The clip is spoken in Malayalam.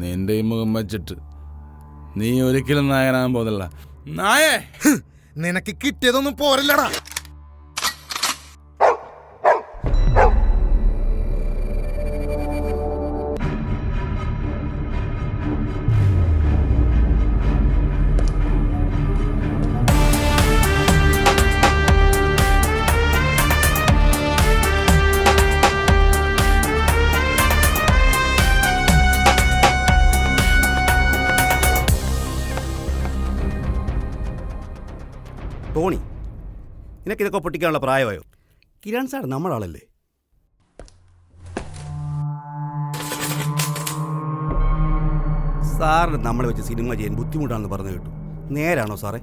നിന്റെ ഈ മുഖം വെച്ചിട്ട് നീ ഒരിക്കലും നായകനാകാൻ പോകുന്നില്ല. നായേ, നിനക്ക് കിട്ടിയതൊന്നും പോരല്ലടാ. ടോണി, നിനക്കിതൊക്കെ പൊട്ടിക്കാനുള്ള പ്രായമായോ? കിരൺ സാർ നമ്മളാളല്ലേ? സാറിന് നമ്മളെ വെച്ച് സിനിമ ചെയ്യാൻ ബുദ്ധിമുട്ടാണെന്ന് പറഞ്ഞു കേട്ടു. നേരാണോ സാറേ?